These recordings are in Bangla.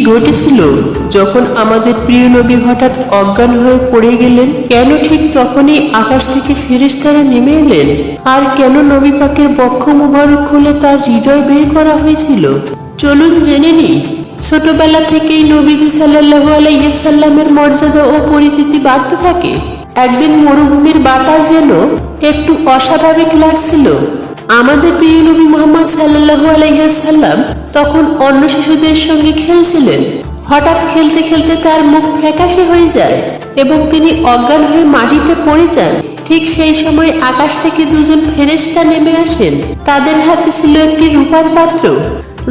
ঘটেছিল যখন আমাদের প্রিয় নবী হঠাৎ অজ্ঞান হয়ে পড়ে গেলেন? কেন ঠিক তখনই আকাশ থেকে ফেরেশতারা নেমে এলেন? আর কেন নবী পাকের বক্ষ মুবারক খুলে তার হৃদয় বের করা হয়েছিল? চলুন জেনে নিই। ছোটবেলা থেকেই নবীজি সাল্লাল্লাহু আলাইহি সাল্লামের মর্যাদা ও পরিচিতি বাড়তে থাকে। একদিন মরুভূমির বাতাস যেন একটু অস্বাভাবিক লাগছিল। আমাদের প্রিয় নবী মুহাম্মদ সাল্লাল্লাহু আলাইহি সাল্লাম তখন অন্য শিশুদের সঙ্গে খেলছিলেন। হঠাৎ খেলতে খেলতে তার মুখ ফ্যাকাশে হয়ে যায় এবং তিনি অজ্ঞান হয়ে মাটিতে পড়ে যান। ঠিক সেই সময় আকাশ থেকে দুজন ফেরেশতা নেমে আসেন। তাদের হাতে ছিল একটি রূপার পাত্র,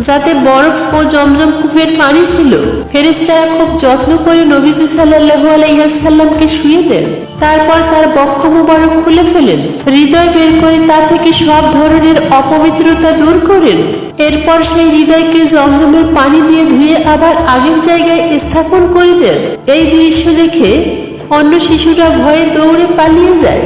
যাতে বরফ ও জমজম কূপের পানি ছিল। ফেরেশতারা খুব যত্ন করে নবীজি সাল্লাল্লাহু আলাইহি সাল্লামকে শুইয়ে দেন। তারপর তার বক্ষ মুবারক খুলে ফেলেন, হৃদয় বের করে তা থেকে সব ধরনের অপবিত্রতা দূর করেন। এরপর সেই হৃদয়কে জমজমের পানি দিয়ে ধুয়ে আবার আগের জায়গায় স্থাপন করে দেন। এই দৃশ্য দেখে অন্য শিশুরা ভয়ে দৌড়ে পালিয়ে যায়।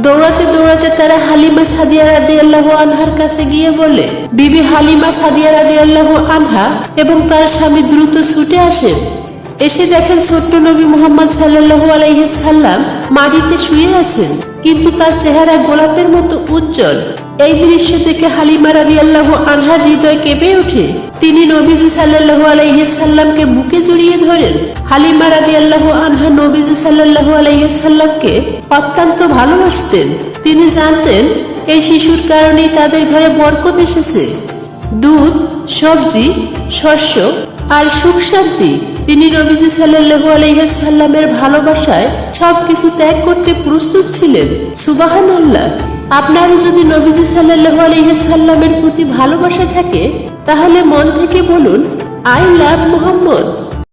দৌড়াতে দৌড়াতে তারা হালিমা সাদিয়া রাদিয়াল্লাহু আনহার কাছে গিয়ে বলে, বিবি হালিমা সাদিয়া রাদিয়াল্লাহু আনহা এবং তার স্বামী দ্রুত ছুটে আসেন। এসে দেখেন ছোট্ট নবী মুহাম্মদ সাল্লাল্লাহু আলাইহি সাল্লাম মাটিতে শুয়ে আছেন, কিন্তু তার চেহারা গোলাপের মতো উজ্জ্বল। এই দৃশ্য দেখে হালিমা রাদিয়াল্লাহু আনহার হৃদয় কেঁপে ওঠে। তিনি নবীজি সাল্লাল্লাহু আলাইহি সাল্লামকে বুকে জড়িয়ে ধরেন। হালিমা রাদিয়াল্লাহু আনহা নবীজি সাল্লাল্লাহু আলাইহি সাল্লামকে অত্যন্ত ভালোবাসতেন। তিনি জানতেন এই শিশুর কারণেই তাদের ঘরে বরকত এসেছে। দুধ, সবজি, শস্য আর সুখ শান্তি। তিনি নবীজি সাল্লাল্লাহু আলাইহি সাল্লামের ভালোবাসায় সবকিছু ত্যাগ করতে প্রস্তুত ছিলেন। সুবহানাল্লাহ। আপনারও যদি নবীজি সাল্লাল্লাহু আলাইহি সাল্লামের প্রতি ভালোবাসা থাকে, তাহলে মন থেকে বলুন, আই লাভ মুহাম্মদ।